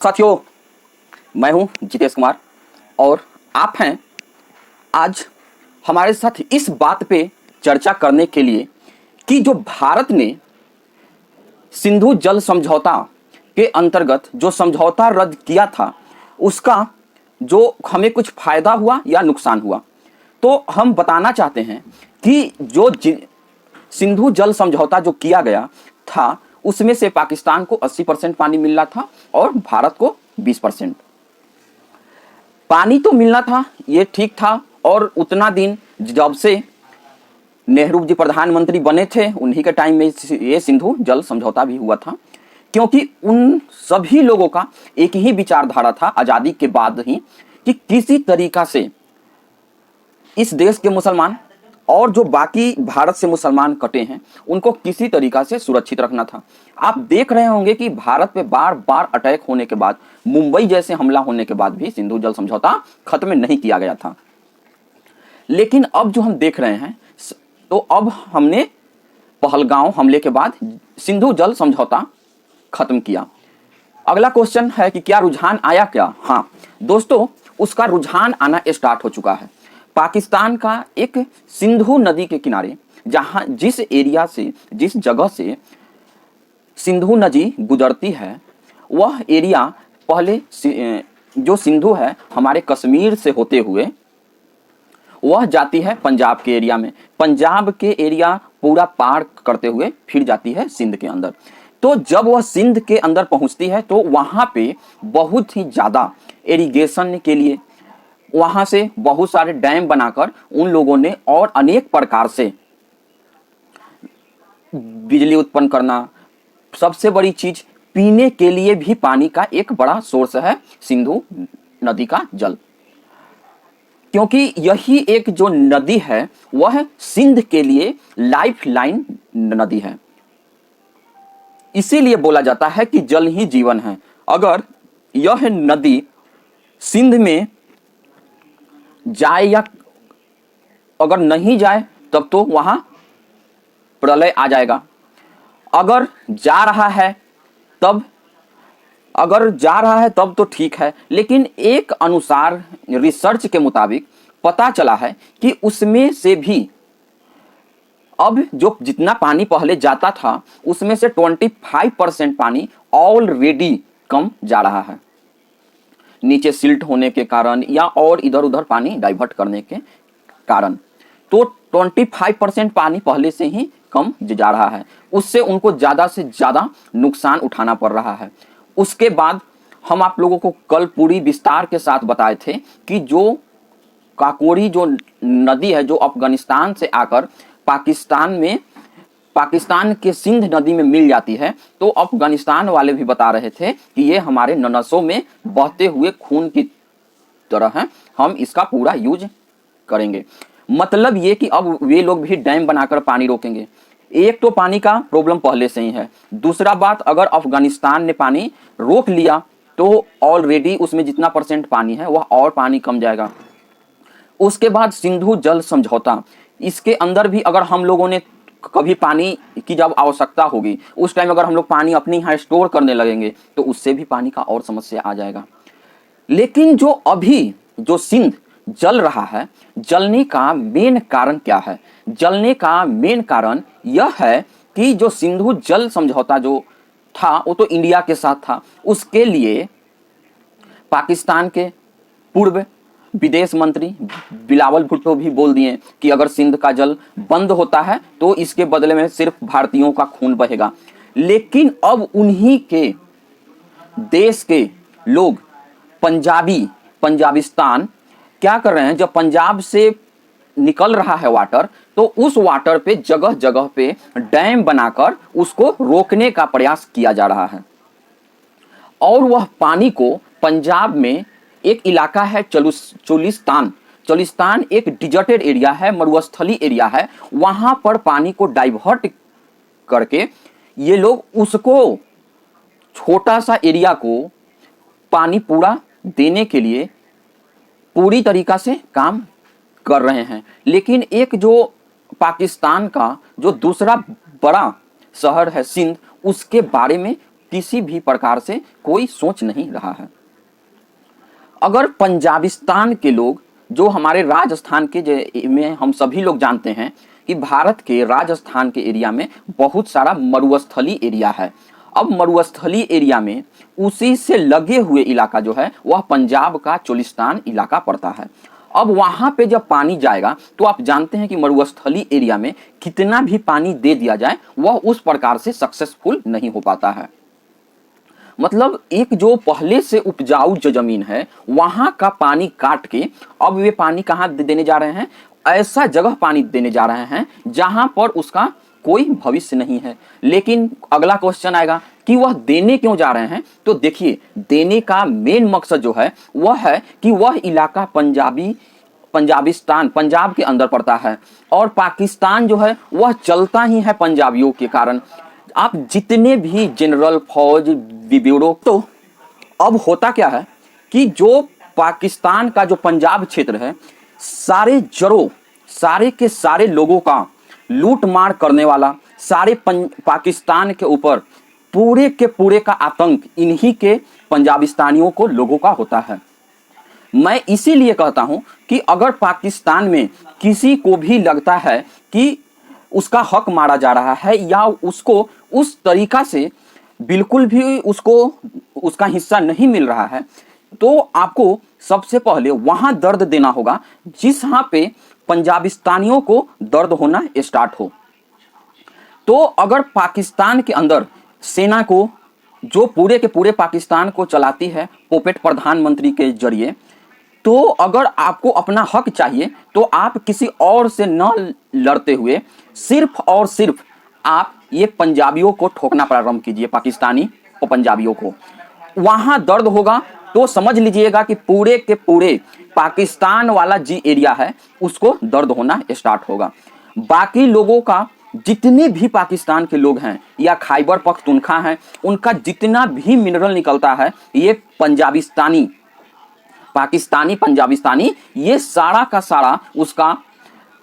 साथियों, मैं हूं जितेश कुमार और आप हैं आज हमारे साथ इस बात पे चर्चा करने के लिए कि जो भारत ने सिंधु जल समझौता के अंतर्गत जो समझौता रद्द किया था उसका जो हमें कुछ फायदा हुआ या नुकसान हुआ। तो हम बताना चाहते हैं कि जो सिंधु जल समझौता जो किया गया था उसमें से पाकिस्तान को 80% पानी मिल रहा था और भारत को 20%। पानी तो मिलना था, ये ठीक था। और उतना दिन जब से नेहरू जी प्रधानमंत्री बने थे उन्हीं के टाइम में ये सिंधु जल समझौता भी हुआ था, क्योंकि उन सभी लोगों का एक ही विचारधारा था आज़ादी के बाद ही कि किसी तरीका से इस देश के मुसलमान और जो बाकी भारत से मुसलमान कटे हैं उनको किसी तरीका से सुरक्षित रखना था। आप देख रहे होंगे कि भारत पे बार बार अटैक होने के बाद, मुंबई जैसे हमला होने के बाद भी सिंधु जल समझौता खत्म नहीं किया गया था। लेकिन अब जो हम देख रहे हैं तो अब हमने पहलगांव हमले के बाद सिंधु जल समझौता खत्म किया। अगला क्वेश्चन है कि क्या रुझान आया क्या? हाँ दोस्तों, उसका रुझान आना स्टार्ट हो चुका है। पाकिस्तान का एक सिंधु नदी के किनारे जहां जिस जगह से सिंधु नदी गुजरती है वह एरिया पहले जो सिंधु है हमारे कश्मीर से होते हुए वह जाती है पंजाब के एरिया में, पंजाब के एरिया पूरा पार करते हुए फिर जाती है सिंध के अंदर। तो जब वह सिंध के अंदर पहुंचती है तो वहां पे बहुत ही ज्यादा इरिगेशन के लिए वहां से बहुत सारे डैम बनाकर उन लोगों ने और अनेक प्रकार से बिजली उत्पन्न करना, सबसे बड़ी चीज पीने के लिए भी पानी का एक बड़ा सोर्स है सिंधु नदी का जल, क्योंकि यही एक जो नदी है वह सिंध के लिए लाइफ लाइन नदी है। इसीलिए बोला जाता है कि जल ही जीवन है। अगर यह नदी सिंध में जाए या अगर नहीं जाए तब तो वहां प्रलय आ जाएगा। अगर जा रहा है तब तो ठीक है, लेकिन एक अनुसार रिसर्च के मुताबिक पता चला है कि उसमें से भी अब जो जितना पानी पहले जाता था उसमें से 25% पानी ऑलरेडी कम जा रहा है, नीचे सिल्ट होने के कारण या और इधर उधर पानी डाइवर्ट करने के कारण। तो 25% पानी पहले से ही कम जा रहा है, उससे उनको ज़्यादा से ज़्यादा नुकसान उठाना पड़ रहा है। उसके बाद हम आप लोगों को कल पूरी विस्तार के साथ बताए थे कि जो काकोरी जो नदी है जो अफगानिस्तान से आकर पाकिस्तान के सिंध नदी में मिल जाती है, तो अफगानिस्तान वाले भी बता रहे थे कि ये हमारे नसों में बहते हुए खून की तरह है, हम इसका पूरा यूज करेंगे। मतलब ये कि अब वे लोग भी डैम बनाकर पानी रोकेंगे। एक तो पानी का प्रॉब्लम पहले से ही है, दूसरा बात अगर अफगानिस्तान ने पानी रोक लिया तो ऑलरेडी उसमें जितना परसेंट पानी है वह और पानी कम जाएगा। उसके बाद सिंधु जल समझौता, इसके अंदर भी अगर हम लोगों ने कभी पानी की जब आवश्यकता होगी उस टाइम अगर हम लोग पानी अपने यहाँ स्टोर करने लगेंगे तो उससे भी पानी का और समस्या आ जाएगा। लेकिन जो अभी जो सिंध जल रहा है, जलने का मेन कारण क्या है? जलने का मेन कारण यह है कि जो सिंधु जल समझौता जो था वो तो इंडिया के साथ था, उसके लिए पाकिस्तान के पूर्व विदेश मंत्री बिलावल भुट्टो भी बोल दिए कि अगर सिंध का जल बंद होता है तो इसके बदले में सिर्फ भारतीयों का खून बहेगा। लेकिन अब उन्हीं के देश के लोग पंजाबिस्तान क्या कर रहे हैं, जब पंजाब से निकल रहा है वाटर तो उस वाटर पे जगह जगह पे डैम बनाकर उसको रोकने का प्रयास किया जा रहा है। और वह पानी को पंजाब में एक इलाका है चोलिस्तान एक डिजर्टेड एरिया है, मरुस्थली एरिया है, वहां पर पानी को डाइवर्ट करके ये लोग उसको छोटा सा एरिया को पानी पूरा देने के लिए पूरी तरीका से काम कर रहे हैं। लेकिन एक जो पाकिस्तान का जो दूसरा बड़ा शहर है सिंध, उसके बारे में किसी भी प्रकार से कोई सोच नहीं रहा है। अगर पंजाबिस्तान के लोग, जो हमारे राजस्थान के में हम सभी लोग जानते हैं कि भारत के राजस्थान के एरिया में बहुत सारा मरुस्थली एरिया है। अब मरुस्थली एरिया में उसी से लगे हुए इलाका जो है वह पंजाब का चोलिस्तान इलाका पड़ता है। अब वहां पे जब पानी जाएगा तो आप जानते हैं कि मरुस्थली एरिया में कितना भी पानी दे दिया जाए वह उस प्रकार से सक्सेसफुल नहीं हो पाता है। मतलब एक जो पहले से उपजाऊ जो जमीन है वहां का पानी काट के अब वे पानी कहाँ देने जा रहे हैं, ऐसा जगह पानी देने जा रहे हैं जहां पर उसका कोई भविष्य नहीं है। लेकिन अगला क्वेश्चन आएगा कि वह देने क्यों जा रहे हैं। तो देखिए, देने का मेन मकसद जो है वह है कि वह इलाका पंजाबिस्तान पंजाब के अंदर पड़ता है और पाकिस्तान जो है वह चलता ही है पंजाबियों के कारण। आप जितने भी जनरल, फौज, ब्यूरो, तो अब होता क्या है कि जो पाकिस्तान का जो पंजाब क्षेत्र है सारे जड़ों, सारे के सारे लोगों का लूट मार करने वाला, सारे पाकिस्तान के ऊपर पूरे के पूरे का आतंक इन्हीं के पंजाबिस्तानियों को लोगों का होता है। मैं इसीलिए कहता हूं कि अगर पाकिस्तान में किसी को भी लगता है कि उसका हक मारा जा रहा है या उसको उस तरीका से बिल्कुल भी उसको उसका हिस्सा नहीं मिल रहा है, तो आपको सबसे पहले वहां दर्द देना होगा जिसहां पे पंजाबिस्तानियों को दर्द होना स्टार्ट हो। तो अगर पाकिस्तान के अंदर सेना को, जो पूरे के पूरे पाकिस्तान को चलाती है पोपेट प्रधानमंत्री के जरिए, तो अगर आपको अपना हक चाहिए तो आप किसी और से न लड़ते हुए सिर्फ और सिर्फ आप ये पंजाबियों को ठोकना प्रारंभ कीजिए, पाकिस्तानी और पंजाबियों को। वहां दर्द होगा तो समझ लीजिएगा कि पूरे के पूरे पाकिस्तान वाला जी एरिया है उसको दर्द होना स्टार्ट होगा। बाकी लोगों का, जितने भी पाकिस्तान के लोग हैं या खैबर पख्तूनख्वा हैं, उनका जितना भी मिनरल निकलता है ये पंजाबिस्तानी, पाकिस्तानी पंजाबिस्तानी, ये सारा का सारा उसका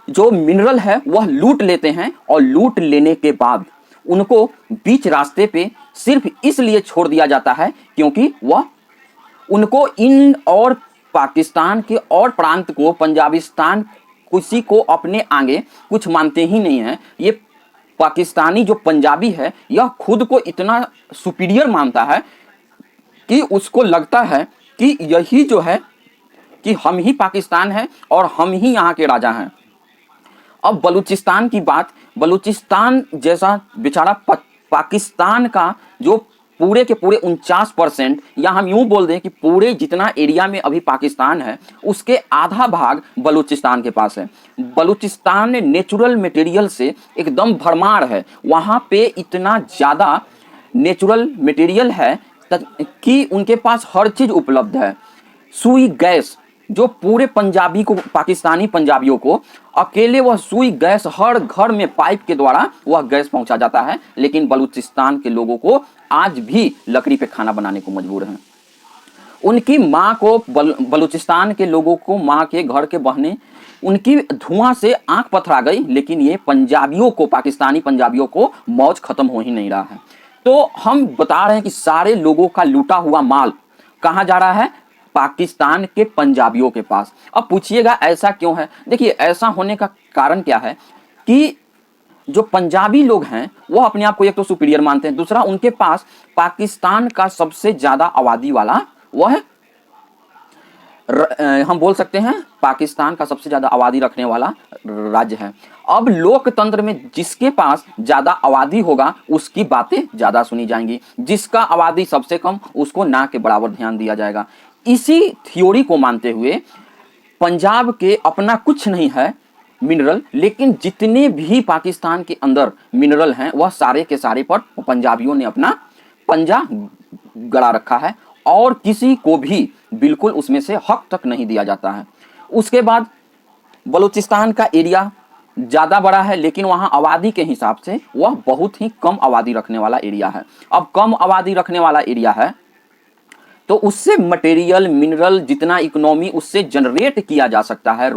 जो मिनरल है वह लूट लेते हैं। और लूट लेने के बाद उनको बीच रास्ते पे सिर्फ इसलिए छोड़ दिया जाता है क्योंकि वह उनको इन और पाकिस्तान के और प्रांत को, पंजाबिस्तान किसी को अपने आगे कुछ मानते ही नहीं है। ये पाकिस्तानी जो पंजाबी है यह खुद को इतना सुपीरियर मानता है कि उसको लगता है कि यही जो है कि हम ही पाकिस्तान है और हम ही यहाँ के राजा हैं। अब बलूचिस्तान की बात, बलूचिस्तान जैसा बेचारा पाकिस्तान का जो पूरे के पूरे 49%, या हम यूं बोल दें कि पूरे जितना एरिया में अभी पाकिस्तान है उसके आधा भाग बलूचिस्तान के पास है। बलूचिस्तान ने नेचुरल मटेरियल से एकदम भरमार है। वहाँ पे इतना ज़्यादा नेचुरल मटेरियल है कि उनके पास हर चीज़ उपलब्ध है। सुई गैस, जो पूरे पंजाबी को, पाकिस्तानी पंजाबियों को अकेले वह सुई गैस हर घर में पाइप के द्वारा वह गैस पहुंचा जाता है। लेकिन बलूचिस्तान के लोगों को आज भी लकड़ी पे खाना बनाने को मजबूर हैं। उनकी माँ को, बलूचिस्तान के लोगों को माँ के घर के बहने उनकी धुआं से आंख पथरा गई, लेकिन ये पंजाबियों को, पाकिस्तानी पंजाबियों को मौज खत्म हो ही नहीं रहा है। तो हम बता रहे हैं कि सारे लोगों का लूटा हुआ माल कहाँ जा रहा है, पाकिस्तान के पंजाबियों के पास। अब पूछिएगा ऐसा क्यों है। देखिए, ऐसा होने का कारण क्या है कि जो पंजाबी लोग हैं वो अपने आप को एक तो सुपीरियर मानते हैं, दूसरा उनके पास पाकिस्तान का सबसे ज्यादा आबादी वाला वह है, हम बोल सकते हैं पाकिस्तान का सबसे ज्यादा आबादी रखने वाला राज्य है। अब लोकतंत्र में जिसके पास ज्यादा आबादी होगा उसकी बातें ज्यादा सुनी जाएंगी, जिसका आबादी सबसे कम उसको ना के बराबर ध्यान दिया जाएगा। इसी थ्योरी को मानते हुए पंजाब के अपना कुछ नहीं है मिनरल, लेकिन जितने भी पाकिस्तान के अंदर मिनरल हैं वह सारे के सारे पर पंजाबियों ने अपना पंजा गड़ा रखा है और किसी को भी बिल्कुल उसमें से हक तक नहीं दिया जाता है। उसके बाद बलूचिस्तान का एरिया ज़्यादा बड़ा है, लेकिन वहाँ आबादी के हिसाब से वह बहुत ही कम आबादी रखने वाला एरिया है। अब कम आबादी रखने वाला एरिया है तो उससे मटेरियल, मिनरल, जितना इकोनॉमी उससे जनरेट किया जा सकता है,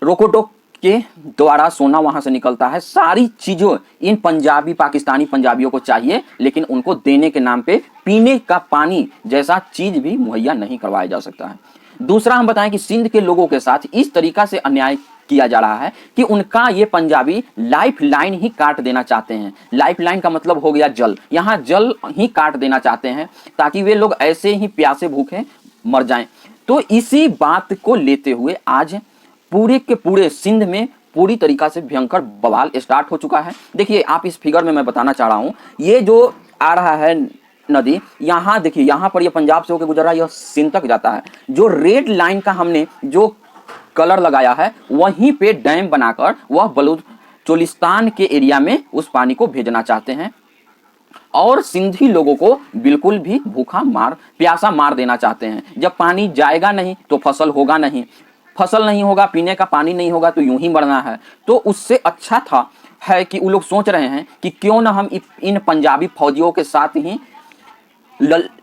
रोकोडो के द्वारा सोना वहां से निकलता है। सारी चीजों इन पंजाबी पाकिस्तानी पंजाबियों को चाहिए, लेकिन उनको देने के नाम पे पीने का पानी जैसा चीज भी मुहैया नहीं करवाया जा सकता है। दूसरा हम बताएं कि सिंध के लोगों के साथ इस तरीका से अन्याय किया जा रहा है कि उनका ये पंजाबी लाइफ लाइन ही काट देना चाहते हैं। लाइफ लाइन का मतलब हो गया जल, यहाँ जल ही काट देना चाहते हैं ताकि वे लोग ऐसे ही प्यासे भूखे मर जाएं। तो इसी बात को लेते हुए आज पूरे के पूरे सिंध में पूरी तरीका से भयंकर बवाल स्टार्ट हो चुका है। देखिए आप इस फिगर में मैं बताना चाह रहा हूँ, ये जो आ रहा है नदी, यहाँ देखिए, यहाँ पर ये पंजाब से होकर गुजर रहा है, यह सिंध तक जाता है। जो रेड लाइन का हमने जो कलर लगाया है वहीं पे डैम बनाकर वह बलूचिस्तान के एरिया में उस पानी को भेजना चाहते हैं और सिंधी लोगों को बिल्कुल भी प्यासा मार देना चाहते हैं। जब पानी जाएगा नहीं तो फसल होगा नहीं, फसल नहीं होगा, पीने का पानी नहीं होगा तो यूं ही मरना है। तो उससे अच्छा था है कि वो लोग सोच रहे हैं कि क्यों ना हम इन पंजाबी फौजियों के साथ ही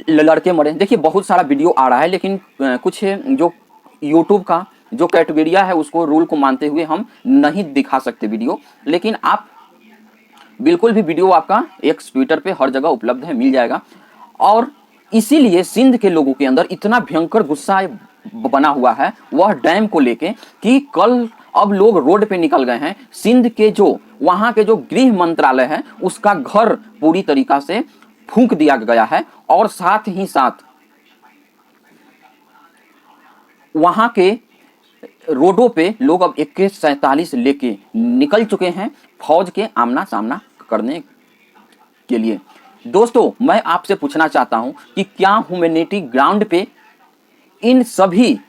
लड़के मरे। देखिए बहुत सारा वीडियो आ रहा है, लेकिन कुछ जो यूट्यूब का जो कैटेगरिया है उसको रूल को मानते हुए हम नहीं दिखा सकते वीडियो, लेकिन आप बिल्कुल भी वीडियो आपका एक ट्विटर पे हर जगह उपलब्ध है, मिल जाएगा। और इसीलिए सिंध के लोगों के अंदर इतना भयंकर गुस्सा बना हुआ है वह डैम को लेके कि कल अब लोग रोड पे निकल गए हैं। सिंध के जो वहां के जो गृह मंत्रालय है उसका घर पूरी तरीका से फूंक दिया गया है और साथ ही साथ वहां के रोडों पे लोग अब AK-47 लेके निकल चुके हैं फौज के आमना सामना करने के लिए। दोस्तों मैं आपसे पूछना चाहता हूं कि क्या ह्यूमैनिटी ग्राउंड पे इन सभी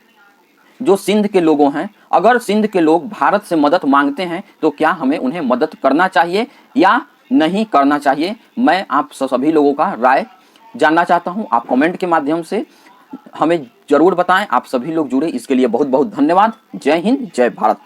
जो सिंध के लोगों हैं, अगर सिंध के लोग भारत से मदद मांगते हैं तो क्या हमें उन्हें मदद करना चाहिए या नहीं करना चाहिए? मैं आप सभी लोगों का राय जानना चाहता हूं। आप कमेंट के माध्यम से हमें जरूर बताएं। आप सभी लोग जुड़े इसके लिए बहुत बहुत धन्यवाद। जय हिंद, जय भारत।